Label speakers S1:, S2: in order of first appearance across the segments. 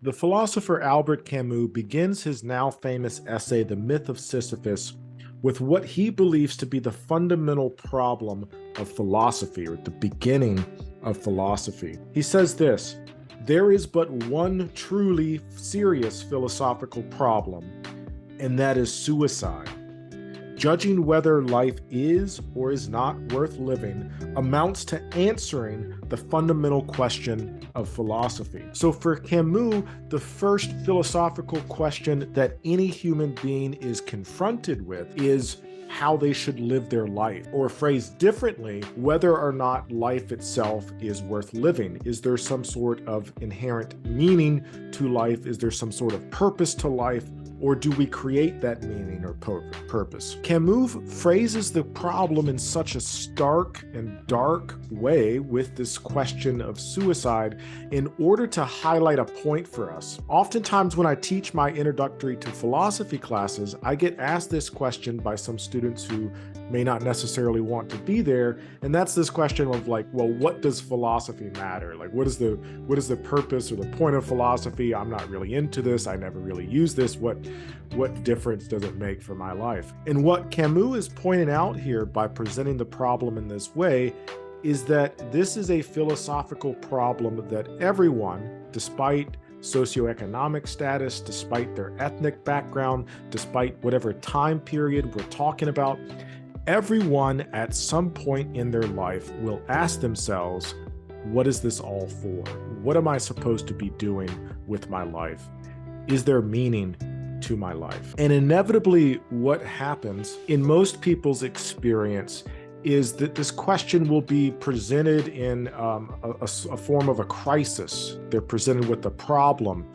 S1: The philosopher Albert Camus begins his now famous essay, The Myth of Sisyphus, with what he believes to be the fundamental problem of philosophy, or the beginning of philosophy. He says this: "There is but one truly serious philosophical problem, and that is suicide. Judging whether life is or is not worth living amounts to answering the fundamental question of philosophy." So for Camus, the first philosophical question that any human being is confronted with is how they should live their life, or phrased differently, whether or not life itself is worth living. Is there some sort of inherent meaning to life? Is there some sort of purpose to life? Or do we create that meaning or purpose? Camus phrases the problem in such a stark and dark way with this question of suicide in order to highlight a point for us. Oftentimes when I teach my introductory to philosophy classes, I get asked this question by some students who may not necessarily want to be there, and that's this question of like, well, what does philosophy matter? Like, what is the purpose or the point of philosophy? I'm not really into this. I never really use this. What difference does it make for my life? And what Camus is pointing out here by presenting the problem in this way is that this is a philosophical problem that everyone, despite socioeconomic status, despite their ethnic background, despite whatever time period we're talking about, everyone at some point in their life will ask themselves, what is this all for? What am I supposed to be doing with my life? Is there meaning to my life? And inevitably, what happens in most people's experience is that this question will be presented in a form of a crisis. They're presented with a problem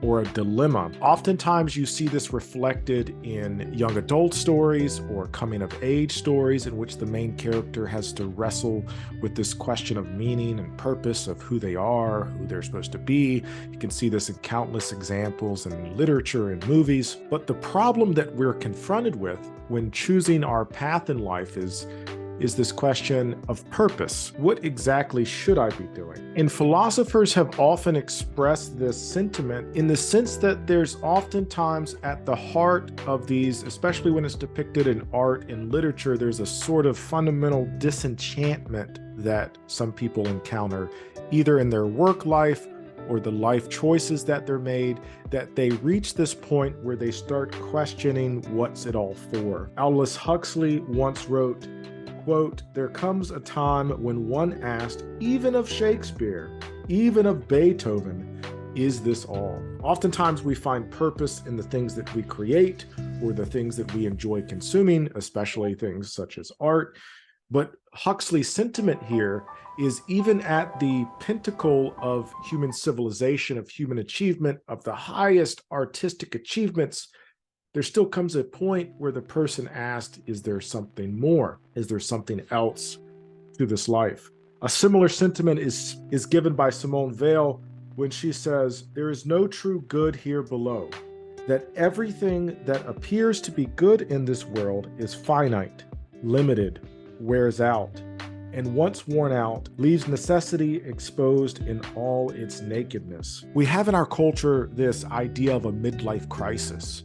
S1: or a dilemma. Oftentimes you see this reflected in young adult stories or coming of age stories in which the main character has to wrestle with this question of meaning and purpose of who they are, who they're supposed to be. You can see this in countless examples in literature and movies. But the problem that we're confronted with when choosing our path in life is this question of purpose. What exactly should I be doing? And philosophers have often expressed this sentiment in the sense that there's oftentimes at the heart of these, especially when it's depicted in art and literature, there's a sort of fundamental disenchantment that some people encounter, either in their work life or the life choices that they're made, that they reach this point where they start questioning what's it all for. Aldous Huxley once wrote, quote, "There comes a time when one asked, even of Shakespeare, even of Beethoven, is this all?" Oftentimes we find purpose in the things that we create or the things that we enjoy consuming, especially things such as art. But Huxley's sentiment here is even at the pinnacle of human civilization, of human achievement, of the highest artistic achievements, there still comes a point where the person asked, is there something more? Is there something else to this life? A similar sentiment is given by Simone Weil when she says, "There is no true good here below, that everything that appears to be good in this world is finite, limited, wears out, and once worn out, leaves necessity exposed in all its nakedness." We have in our culture this idea of a midlife crisis,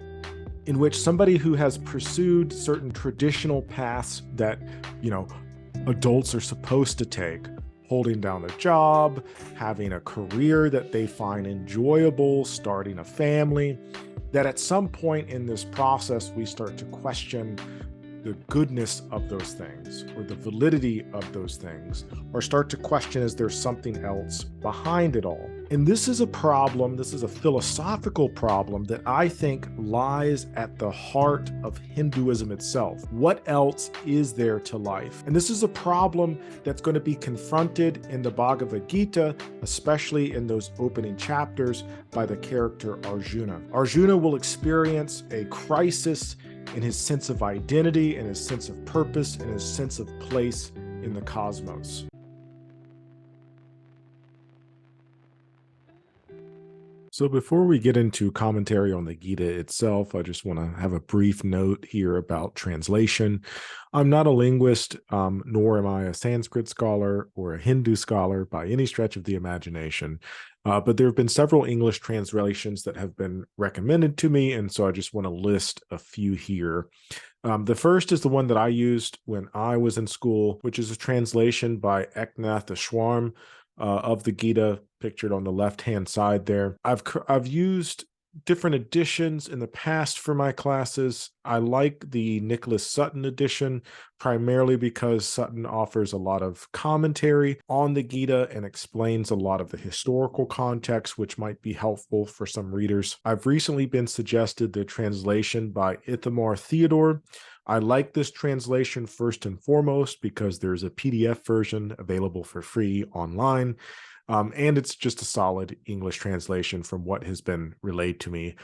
S1: in which somebody who has pursued certain traditional paths that, adults are supposed to take, holding down a job, having a career that they find enjoyable, starting a family, that at some point in this process, we start to question the goodness of those things or the validity of those things, or start to question, is there something else behind it all? And this is a problem, this is a philosophical problem that I think lies at the heart of Hinduism itself. What else is there to life? And this is a problem that's going to be confronted in the Bhagavad Gita, especially in those opening chapters by the character Arjuna. Arjuna will experience a crisis in his sense of identity, in his sense of purpose, in his sense of place in the cosmos. So before we get into commentary on the Gita itself, I just want to have a brief note here about translation. I'm not a linguist, nor am I a Sanskrit scholar or a Hindu scholar by any stretch of the imagination. But there have been several English translations that have been recommended to me, and so I just want to list a few here. The first is the one that I used when I was in school, which is a translation by Eknath Ashwarm of the Gita, pictured on the left-hand side there. I've used different editions in the past for my classes. I like the Nicholas Sutton edition primarily because Sutton offers a lot of commentary on the Gita and explains a lot of the historical context, which might be helpful for some readers. I've recently been suggested the translation by Ithamar Theodor. I like this translation first and foremost because there's a PDF version available for free online. And it's just a solid English translation from what has been relayed to me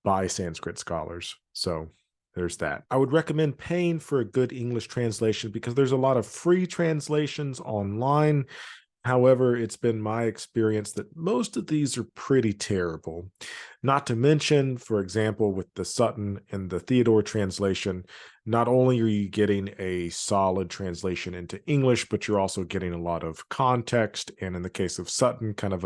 S1: by Sanskrit scholars. So there's that. I would recommend paying for a good English translation because there's a lot of free translations online. However, it's been my experience that most of these are pretty terrible. Not to mention, for example, with the Sutton and the Theodore translation, not only are you getting a solid translation into English, but you're also getting a lot of context. And in the case of Sutton, kind of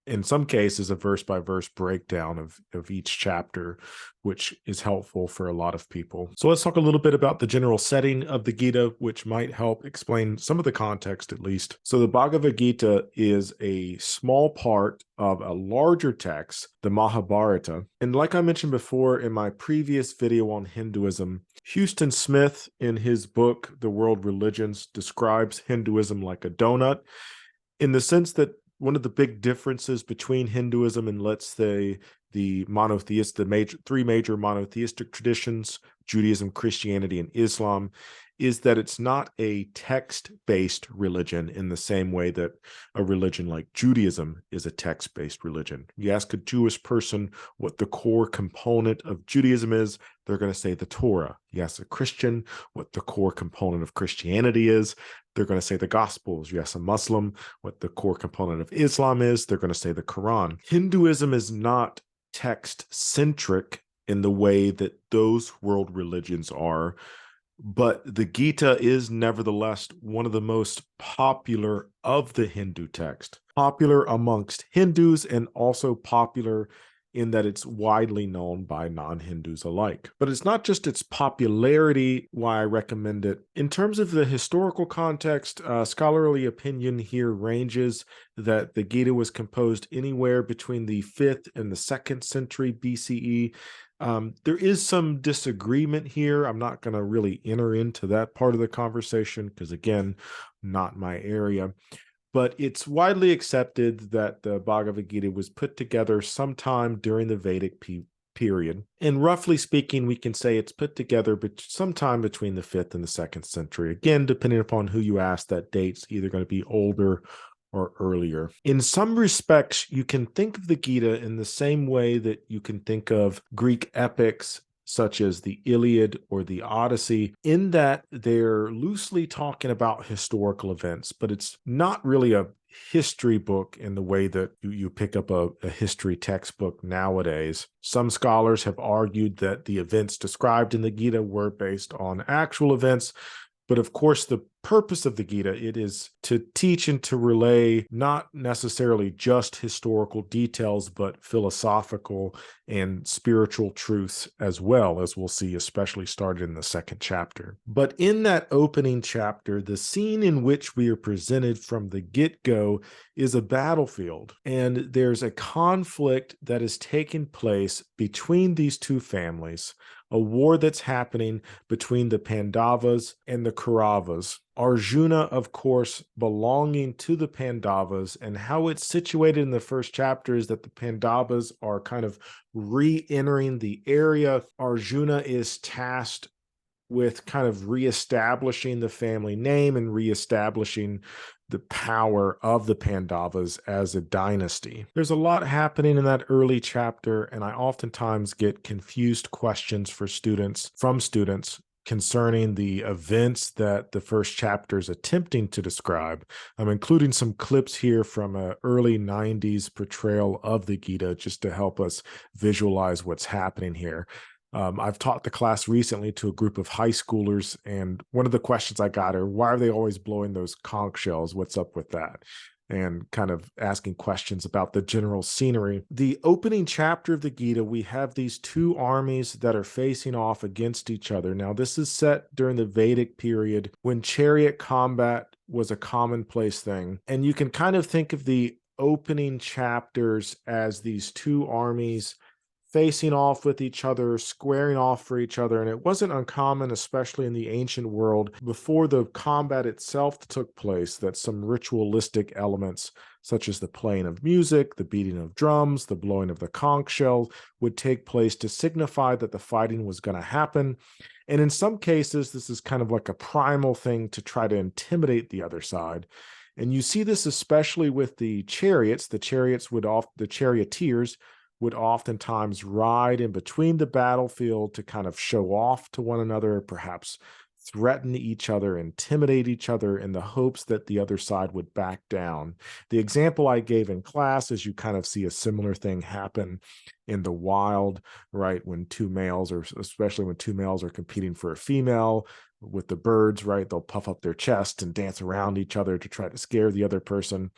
S1: in some cases, a verse-by-verse breakdown of each chapter, which is helpful for a lot of people. So let's talk a little bit about the general setting of the Gita, which might help explain some of the context at least. So the Bhagavad Gita is a small part of a larger text, the Mahabharata. And like I mentioned before in my previous video on Hinduism, Houston Smith, in his book, The World Religions, describes Hinduism like a donut in the sense that one of the big differences between Hinduism and, let's say, the three major monotheistic traditions, Judaism, Christianity, and Islam, is that it's not a text-based religion in the same way that a religion like Judaism is a text-based religion. You ask a Jewish person what the core component of Judaism is, they're going to say the Torah. You ask a Christian what the core component of Christianity is, they're going to say the Gospels. You ask a Muslim what the core component of Islam is, they're going to say the Quran. Hinduism is not text-centric in the way that those world religions are, but the Gita is nevertheless one of the most popular of the Hindu text, popular amongst Hindus and also popular in that it's widely known by non-Hindus alike. But it's not just its popularity why I recommend it. In terms of the historical context, scholarly opinion here ranges that the Gita was composed anywhere between the 5th and the 2nd century BCE. There is some disagreement here. I'm not going to really enter into that part of the conversation because, again, not my area. But it's widely accepted that the Bhagavad Gita was put together sometime during the Vedic period. And roughly speaking, we can say it's put together sometime between the 5th and the 2nd century. Again, depending upon who you ask, that date's either going to be older or earlier. In some respects, you can think of the Gita in the same way that you can think of Greek epics such as the Iliad or the Odyssey, in that they're loosely talking about historical events, but it's not really a history book in the way that you pick up a history textbook nowadays. Some scholars have argued that the events described in the Gita were based on actual events, but of course, the purpose of the Gita, it is to teach and to relay not necessarily just historical details, but philosophical and spiritual truths as well, as we'll see, especially started in the 2nd chapter. But in that opening chapter, the scene in which we are presented from the get-go is a battlefield, and there's a conflict that is taking place between these two families, a war that's happening between the Pandavas and the Kauravas. Arjuna, of course, belonging to the Pandavas, and how it's situated in the 1st chapter is that the Pandavas are kind of re-entering the area. Arjuna is tasked with kind of reestablishing the family name and reestablishing the power of the Pandavas as a dynasty. There's a lot happening in that early chapter, and I oftentimes get confused questions from students concerning the events that the first chapter is attempting to describe. I'm including some clips here from an early 90s portrayal of the Gita just to help us visualize what's happening here. I've taught the class recently to a group of high schoolers, and one of the questions I got are, why are they always blowing those conch shells? What's up with that? And kind of asking questions about the general scenery. The opening chapter of the Gita, we have these two armies that are facing off against each other. Now, this is set during the Vedic period when chariot combat was a commonplace thing. And you can kind of think of the opening chapters as these two armies facing off with each other, squaring off for each other. And it wasn't uncommon, especially in the ancient world, before the combat itself took place, that some ritualistic elements, such as the playing of music, the beating of drums, the blowing of the conch shell, would take place to signify that the fighting was going to happen. And in some cases, this is kind of like a primal thing to try to intimidate the other side. And you see this especially with the chariots. The charioteers would oftentimes ride in between the battlefield to kind of show off to one another, perhaps threaten each other, intimidate each other in the hopes that the other side would back down. The example I gave in class is you kind of see a similar thing happen in the wild, right? When two males, or especially when two males are competing for a female, with the birds, right? They'll puff up their chest and dance around each other to try to scare the other person.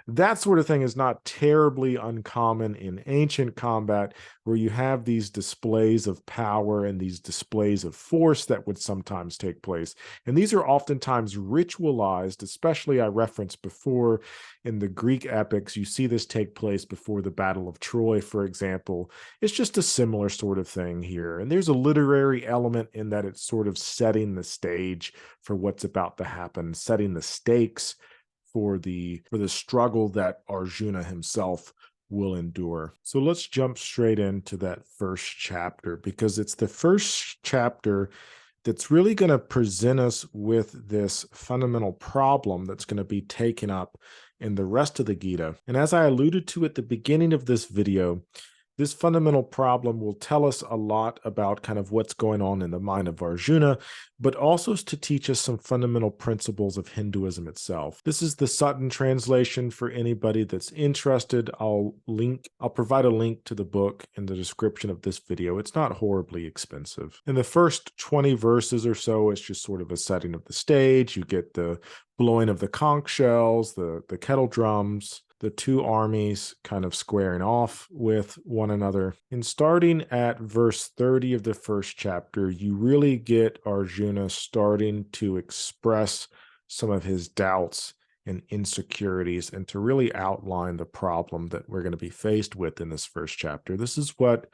S1: That sort of thing is not terribly uncommon in ancient combat, where you have these displays of power and these displays of force that would sometimes take place. And these are oftentimes ritualized, especially I referenced before in the Greek epics. You see this take place before the Battle of Troy, for example. It's just a similar sort of thing here. And there's a literary element in that it's sort of setting the stage for what's about to happen, setting the stakes for the struggle that Arjuna himself will endure. So let's jump straight into that first chapter, because it's the first chapter that's really going to present us with this fundamental problem that's going to be taken up in the rest of the Gita. And as I alluded to at the beginning of this video, this fundamental problem will tell us a lot about kind of what's going on in the mind of Arjuna, but also to teach us some fundamental principles of Hinduism itself. This is the Sutton translation for anybody that's interested. I'll provide a link to the book in the description of this video. It's not horribly expensive. In the first 20 verses or so, it's just sort of a setting of the stage. You get the blowing of the conch shells, the kettle drums, the two armies kind of squaring off with one another. And starting at verse 30 of the first chapter, you really get Arjuna starting to express some of his doubts and insecurities and to really outline the problem that we're going to be faced with in this first chapter. This is what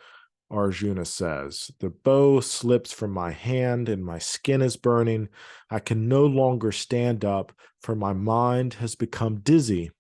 S1: Arjuna says: "The bow slips from my hand and my skin is burning. I can no longer stand up, for my mind has become dizzy.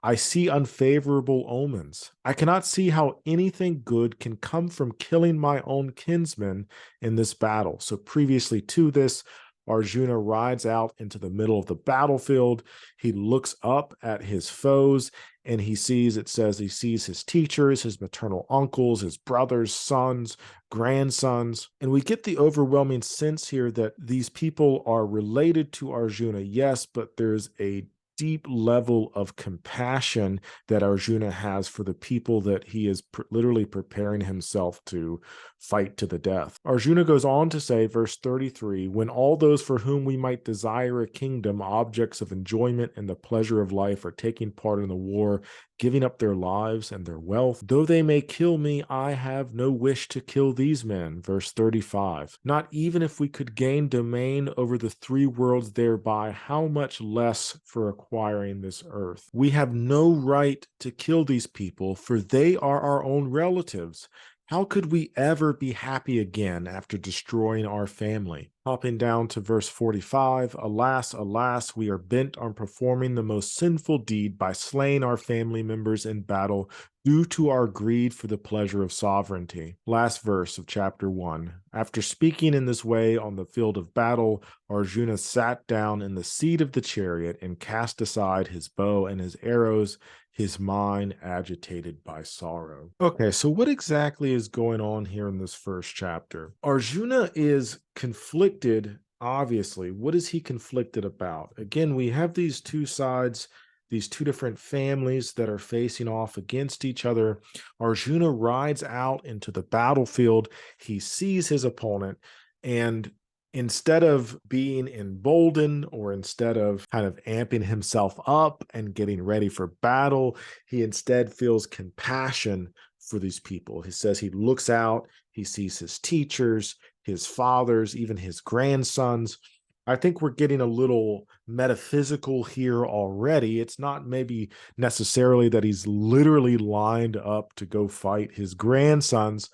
S1: I see unfavorable omens. I cannot see how anything good can come from killing my own kinsmen in this battle." So previously to this, Arjuna rides out into the middle of the battlefield. He looks up at his foes and he sees his teachers, his maternal uncles, his brothers, sons, grandsons. And we get the overwhelming sense here that these people are related to Arjuna, yes, but there's a deep level of compassion that Arjuna has for the people that he is literally preparing himself to fight to the death. Arjuna goes on to say, verse 33, "When all those for whom we might desire a kingdom, objects of enjoyment and the pleasure of life, are taking part in the war, giving up their lives and their wealth, though they may kill me, I have no wish to kill these men." Verse 35, "Not even if we could gain domain over the three worlds thereby, how much less for acquiring this earth? We have no right to kill these people, for they are our own relatives. How could we ever be happy again after destroying our family?" Hopping down to verse 45, "Alas, alas, we are bent on performing the most sinful deed by slaying our family members in battle. due to our greed for the pleasure of sovereignty. Last verse of chapter 1. After speaking in this way on the field of battle, Arjuna sat down in the seat of the chariot and cast aside his bow and his arrows, his mind agitated by sorrow. Okay, so what exactly is going on here in this first chapter? Arjuna is conflicted, obviously. What is he conflicted about? Again, we have these two sides, these two different families that are facing off against each other. Arjuna rides out into the battlefield. He sees his opponent, and instead of being emboldened or instead of kind of amping himself up and getting ready for battle, he instead feels compassion for these people. He says he looks out, he sees his teachers, his fathers, even his grandsons. I think we're getting a little metaphysical here already. It's not maybe necessarily that he's literally lined up to go fight his grandsons.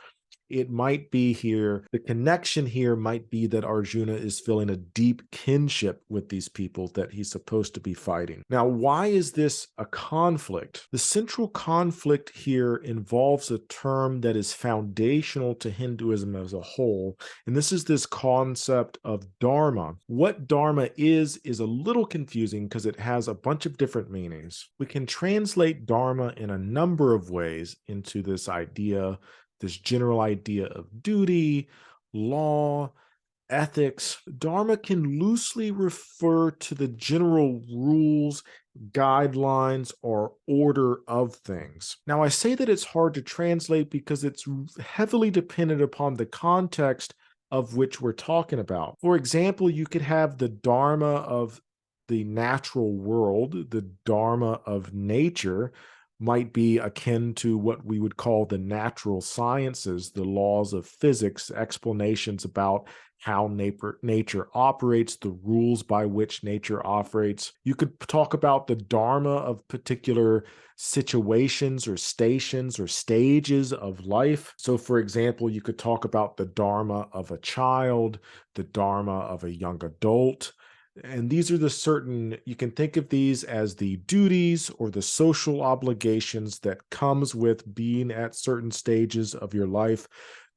S1: It might be here, the connection here might be that Arjuna is feeling a deep kinship with these people that he's supposed to be fighting. Now, why is this a conflict? The central conflict here involves a term that is foundational to Hinduism as a whole, and this is this concept of dharma. What dharma is a little confusing because it has a bunch of different meanings. We can translate dharma in a number of ways into this idea, this general idea of duty, law, ethics. Dharma can loosely refer to the general rules, guidelines, or order of things. Now, I say that it's hard to translate because it's heavily dependent upon the context of which we're talking about. For example, you could have the dharma of the natural world, the dharma of nature, might be akin to what we would call the natural sciences, the laws of physics, explanations about how nature operates, the rules by which nature operates. You could talk about the dharma of particular situations or stations or stages of life. So, for example, you could talk about the dharma of a child, the dharma of a young adult. And these are the certain, you can think of these as the duties or the social obligations that comes with being at certain stages of your life.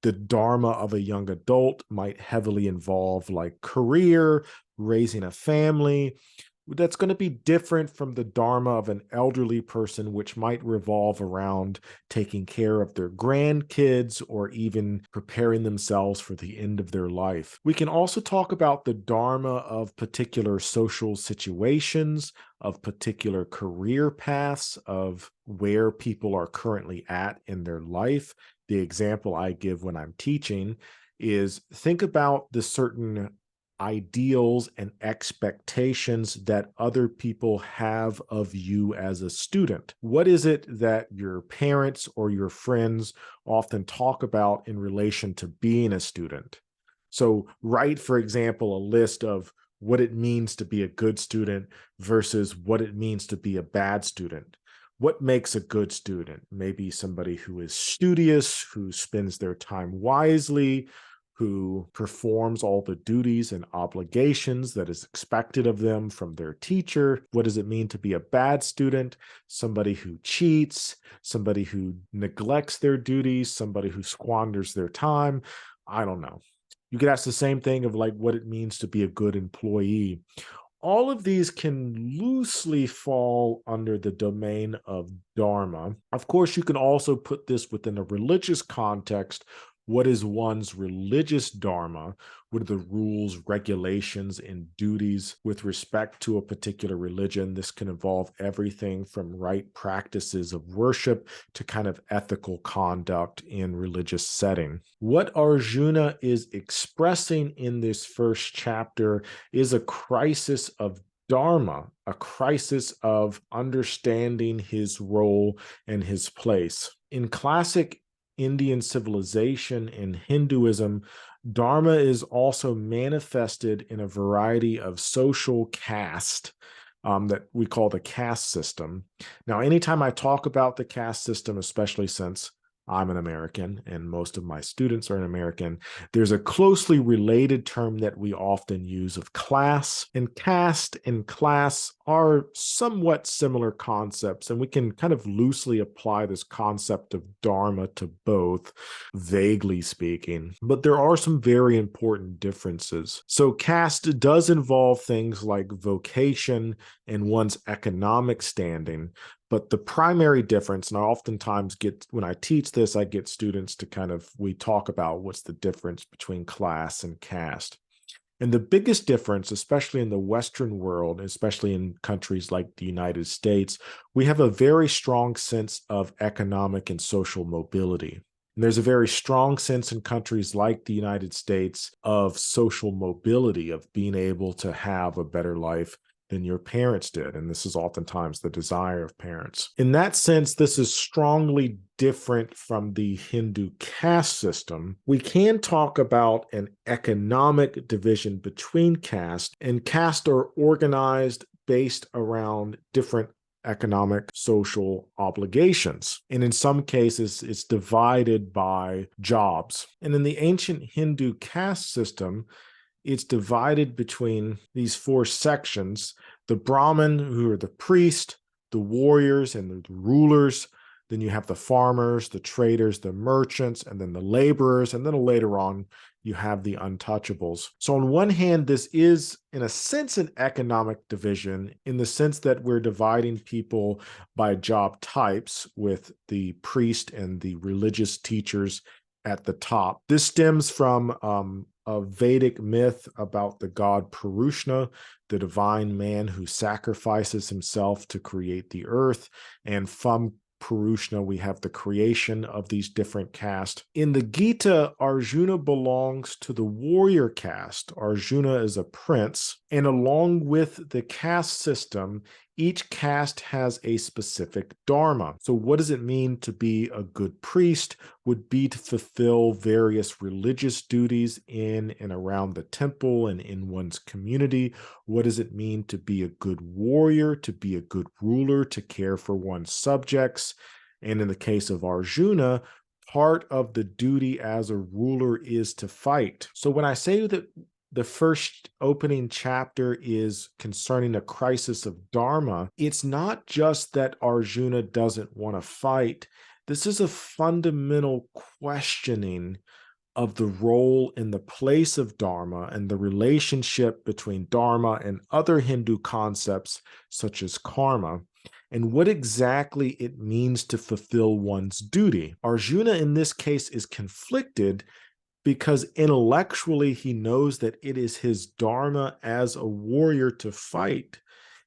S1: The dharma of a young adult might heavily involve like career, raising a family. That's going to be different from the dharma of an elderly person, which might revolve around taking care of their grandkids or even preparing themselves for the end of their life. We can also talk about the dharma of particular social situations, of particular career paths, of where people are currently at in their life. The example I give when I'm teaching is think about the certain ideals and expectations that other people have of you as a student. What is it that your parents or your friends often talk about in relation to being a student? So write, for example, a list of what it means to be a good student versus what it means to be a bad student. What makes a good student? Maybe somebody who is studious, who spends their time wisely, who performs all the duties and obligations that is expected of them from their teacher. What does it mean to be a bad student? Somebody who cheats, somebody who neglects their duties, somebody who squanders their time. I don't know. You could ask the same thing of like what it means to be a good employee. All of these can loosely fall under the domain of dharma. Of course, you can also put this within a religious context. What is one's religious dharma? What are the rules, regulations, and duties with respect to a particular religion? This can involve everything from right practices of worship to kind of ethical conduct in religious setting. What Arjuna is expressing in this first chapter is a crisis of dharma, a crisis of understanding his role and his place. In classic Indian civilization and Hinduism, dharma is also manifested in a variety of social caste that we call the caste system. Now, anytime I talk about the caste system, especially since I'm an American and most of my students are an American, there's a closely related term that we often use of class, and caste and class are somewhat similar concepts, and we can kind of loosely apply this concept of dharma to both, vaguely speaking, but there are some very important differences. So caste does involve things like vocation and one's economic standing, but the primary difference, and I oftentimes get, when I teach this, I get students to we talk about what's the difference between class and caste. And the biggest difference, especially in the Western world, especially in countries like the United States, we have a very strong sense of economic and social mobility. And there's a very strong sense in countries like the United States of social mobility, of being able to have a better life than your parents did. And this is oftentimes the desire of parents. In that sense, this is strongly different from the Hindu caste system. We can talk about an economic division between caste, and caste are organized based around different economic, social obligations. And in some cases, it's divided by jobs. And in the ancient Hindu caste system, it's divided between these four sections: the Brahmin, who are the priest, the warriors, and the rulers. Then you have the farmers, the traders, the merchants, and then the laborers. And then later on, you have the untouchables. So on one hand, this is, in a sense, an economic division, in the sense that we're dividing people by job types, with the priest and the religious teachers at the top. This stems from a Vedic myth about the god Purusha, the divine man who sacrifices himself to create the earth. And from Purusha, we have the creation of these different castes. In the Gita, Arjuna belongs to the warrior caste. Arjuna is a prince, and along with the caste system, each caste has a specific dharma. So what does it mean to be a good priest? Would be to fulfill various religious duties in and around the temple and in one's community. What does it mean to be a good warrior, to be a good ruler, to care for one's subjects? And in the case of Arjuna, part of the duty as a ruler is to fight. So when I say that the first opening chapter is concerning a crisis of Dharma, it's not just that Arjuna doesn't want to fight. This is a fundamental questioning of the role and the place of Dharma and the relationship between Dharma and other Hindu concepts such as karma, and what exactly it means to fulfill one's duty. Arjuna in this case is conflicted because intellectually he knows that it is his dharma as a warrior to fight.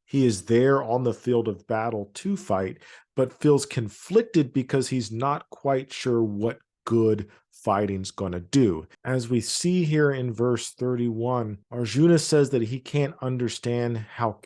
S1: He is there on the field of battle to fight, but feels conflicted because he's not quite sure what good fighting's going to do. As we see here in verse 31, Arjuna says that he can't understand how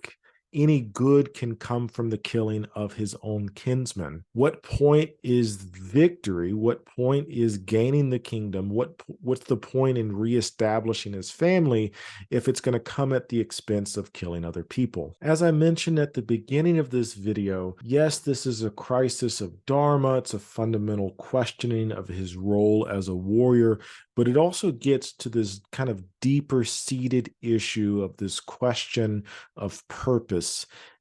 S1: any good can come from the killing of his own kinsmen. What point is victory? What point is gaining the kingdom? What's the point in reestablishing his family if it's going to come at the expense of killing other people? As I mentioned at the beginning of this video, yes, this is a crisis of Dharma. It's a fundamental questioning of his role as a warrior, but it also gets to this kind of deeper seated issue of this question of purpose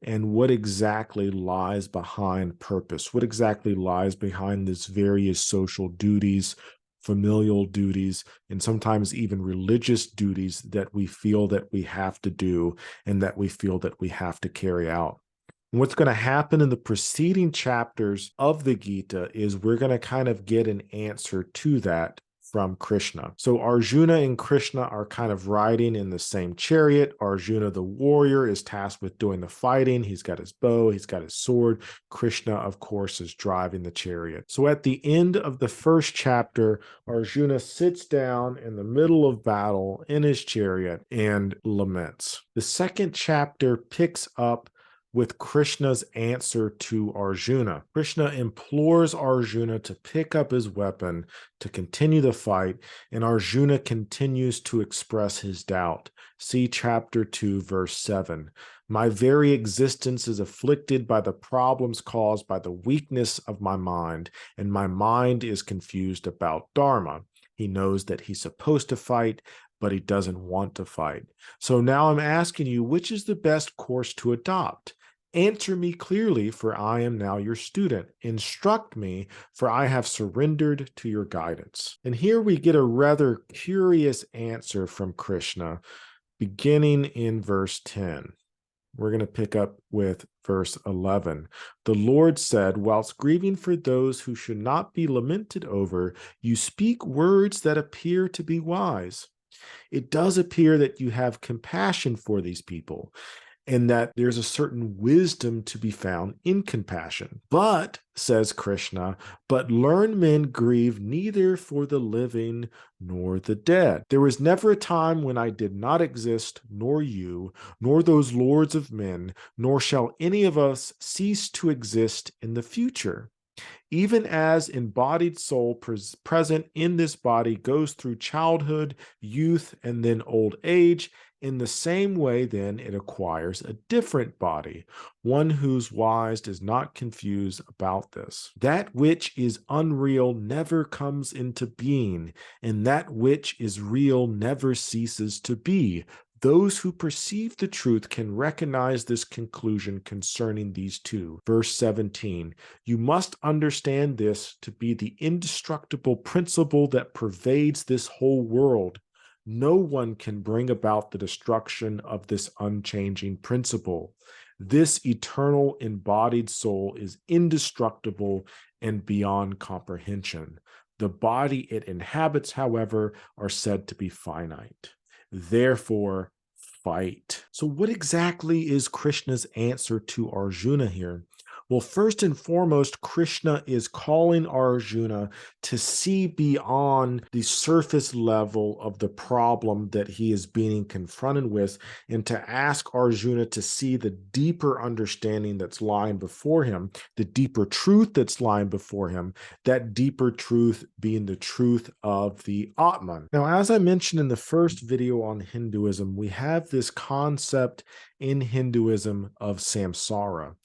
S1: and what exactly lies behind purpose, what exactly lies behind these various social duties, familial duties, and sometimes even religious duties that we feel that we have to do and that we feel that we have to carry out. And what's going to happen in the preceding chapters of the Gita is we're going to kind of get an answer to that from Krishna. So Arjuna and Krishna are kind of riding in the same chariot. Arjuna, the warrior, is tasked with doing the fighting. He's got his bow, he's got his sword. Krishna, of course, is driving the chariot. So at the end of the first chapter, Arjuna sits down in the middle of battle in his chariot and laments. The second chapter picks up with Krishna's answer to Arjuna. Krishna implores Arjuna to pick up his weapon to continue the fight, and Arjuna continues to express his doubt. See chapter 2, verse 7. My very existence is afflicted by the problems caused by the weakness of my mind, and my mind is confused about Dharma. He knows that he's supposed to fight, but he doesn't want to fight. So now I'm asking you, which is the best course to adopt? Answer me clearly, for I am now your student. Instruct me, for I have surrendered to your guidance. And here we get a rather curious answer from Krishna, beginning in verse 10. We're going to pick up with verse 11. The Lord said, whilst grieving for those who should not be lamented over, you speak words that appear to be wise. It does appear that you have compassion for these people, and that there's a certain wisdom to be found in compassion. But, says Krishna, but learned men grieve neither for the living nor the dead. There was never a time when I did not exist, nor you, nor those lords of men, nor shall any of us cease to exist in the future. Even as embodied soul present in this body goes through childhood, youth, and then old age, in the same way, then, it acquires a different body, one whose wise does not confuse about this. That which is unreal never comes into being, and that which is real never ceases to be. Those who perceive the truth can recognize this conclusion concerning these two. Verse 17, you must understand this to be the indestructible principle that pervades this whole world. No one can bring about the destruction of this unchanging principle. This eternal embodied soul is indestructible and beyond comprehension. The body it inhabits, however, are said to be finite. Therefore, fight. So what exactly is Krishna's answer to Arjuna here? Well, first and foremost, Krishna is calling Arjuna to see beyond the surface level of the problem that he is being confronted with, and to ask Arjuna to see the deeper understanding that's lying before him, the deeper truth that's lying before him, that deeper truth being the truth of the Atman. Now, as I mentioned in the first video on Hinduism, we have this concept in Hinduism of samsara.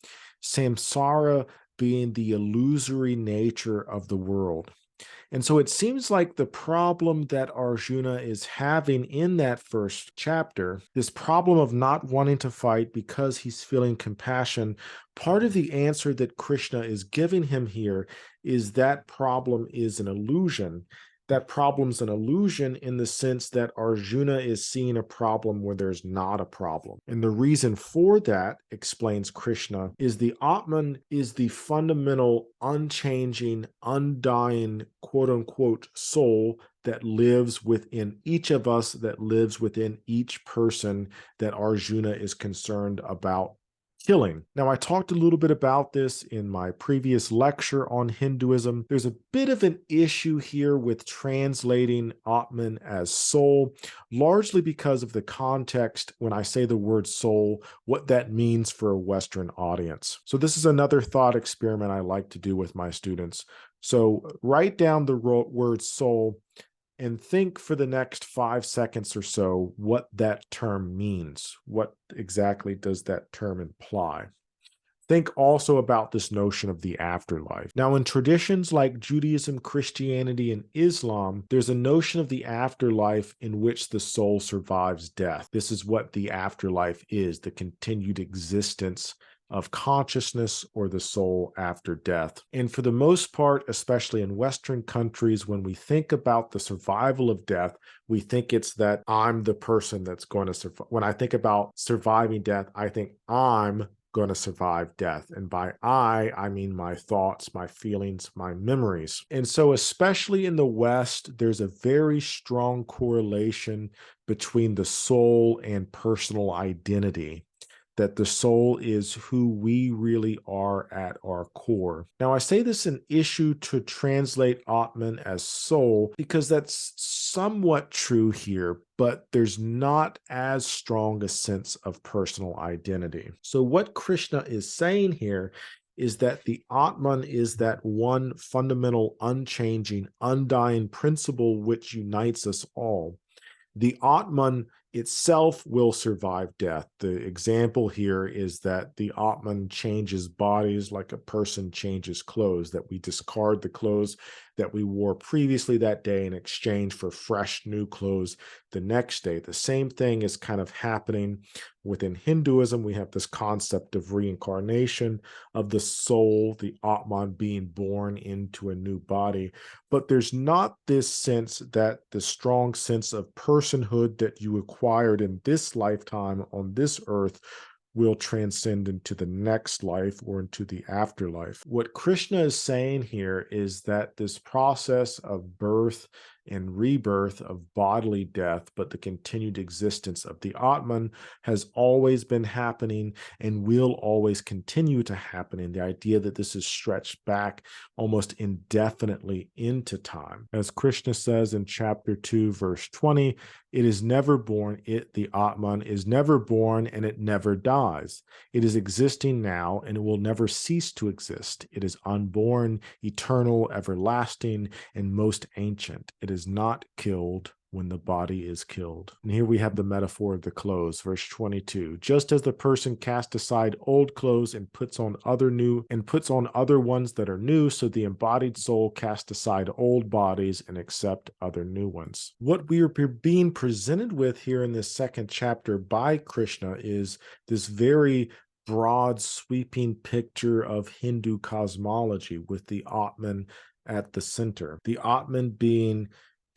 S1: Samsara being the illusory nature of the world. And so it seems like the problem that Arjuna is having in that first chapter, this problem of not wanting to fight because he's feeling compassion, part of the answer that Krishna is giving him here is that problem is an illusion. That problem's an illusion in the sense that Arjuna is seeing a problem where there's not a problem. And the reason for that, explains Krishna, is the Atman is the fundamental, unchanging, undying, quote-unquote, soul that lives within each of us, that lives within each person that Arjuna is concerned about killing. Now, I talked a little bit about this in my previous lecture on Hinduism. There's a bit of an issue here with translating Atman as soul, largely because of the context when I say the word soul, what that means for a Western audience. So this is another thought experiment I like to do with my students. So write down the word soul and think for the next 5 seconds or so what that term means. What exactly does that term imply? Think also about this notion of the afterlife. Now, in traditions like Judaism, Christianity, and Islam, there's a notion of the afterlife in which the soul survives death. This is what the afterlife is, the continued existence of consciousness or the soul after death. And for the most part, especially in Western countries, when we think about the survival of death, we think it's that I'm the person that's going to survive. When I think about surviving death, I think I'm going to survive death. And by I mean my thoughts, my feelings, my memories. And so especially in the West, there's a very strong correlation between the soul and personal identity. that the soul is who we really are at our core. Now, I say this an issue to translate Atman as soul because that's somewhat true here, but there's not as strong a sense of personal identity. So what Krishna is saying here is that the Atman is that one fundamental, unchanging, undying principle which unites us all. The Atman itself will survive death. The example here is that the Atman changes bodies like a person changes clothes, that we discard the clothes that we wore previously that day in exchange for fresh new clothes the next day. The same thing is kind of happening within Hinduism. We have this concept of reincarnation of the soul, the Atman being born into a new body. But there's not this sense that the strong sense of personhood that you acquired in this lifetime on this earth will transcend into the next life or into the afterlife. What Krishna is saying here is that this process of birth and rebirth, of bodily death, but the continued existence of the Atman has always been happening and will always continue to happen. And the idea that this is stretched back almost indefinitely into time. As Krishna says in chapter 2, verse 20, it is never born, the Atman, is never born and it never dies. It is existing now and it will never cease to exist. It is unborn, eternal, everlasting, and most ancient. It is not killed when the body is killed. And here we have the metaphor of the clothes, verse 22. Just as the person casts aside old clothes and puts on other ones that are new, so the embodied soul casts aside old bodies and accept other new ones. What we are being presented with here in this second chapter by Krishna is this very broad, sweeping picture of Hindu cosmology with the Atman at the center. The Atman being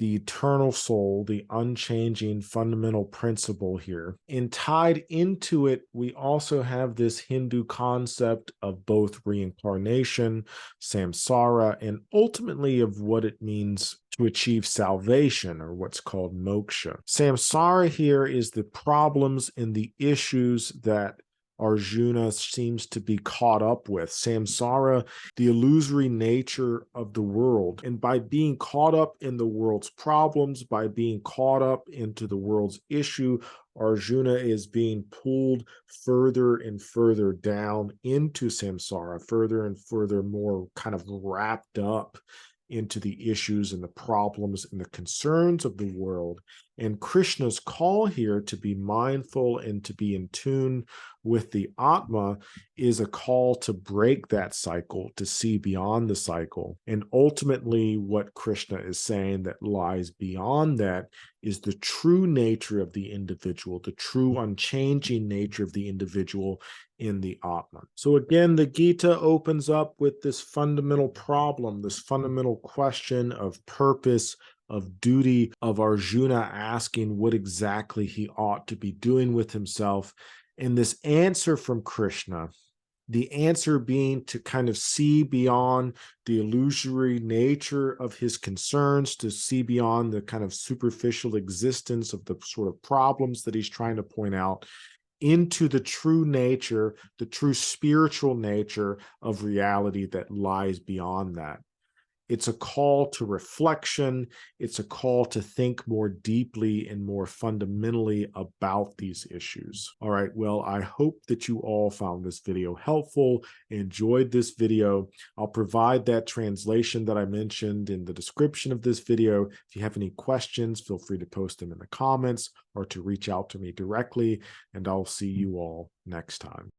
S1: the eternal soul, the unchanging fundamental principle here. And tied into it, we also have this Hindu concept of both reincarnation, samsara, and ultimately of what it means to achieve salvation, or what's called moksha. Samsara here is the problems and the issues that Arjuna seems to be caught up with. Samsara, the illusory nature of the world. And by being caught up in the world's problems, by being caught up into the world's issue, Arjuna is being pulled further and further down into samsara, further and further more kind of wrapped up into the issues and the problems and the concerns of the world. And Krishna's call here to be mindful and to be in tune with the Atma is a call to break that cycle, to see beyond the cycle. And ultimately, what Krishna is saying that lies beyond that is the true nature of the individual, the true unchanging nature of the individual in the Atman. So again, the Gita opens up with this fundamental problem, this fundamental question of purpose, of duty, of Arjuna asking what exactly he ought to be doing with himself. And this answer from Krishna, the answer being to kind of see beyond the illusory nature of his concerns, to see beyond the kind of superficial existence of the sort of problems that he's trying to point out, into the true nature, the true spiritual nature of reality that lies beyond that. It's a call to reflection. It's a call to think more deeply and more fundamentally about these issues. All right, well, I hope that you all found this video helpful, enjoyed this video. I'll provide that translation that I mentioned in the description of this video. If you have any questions, feel free to post them in the comments or to reach out to me directly, and I'll see you all next time.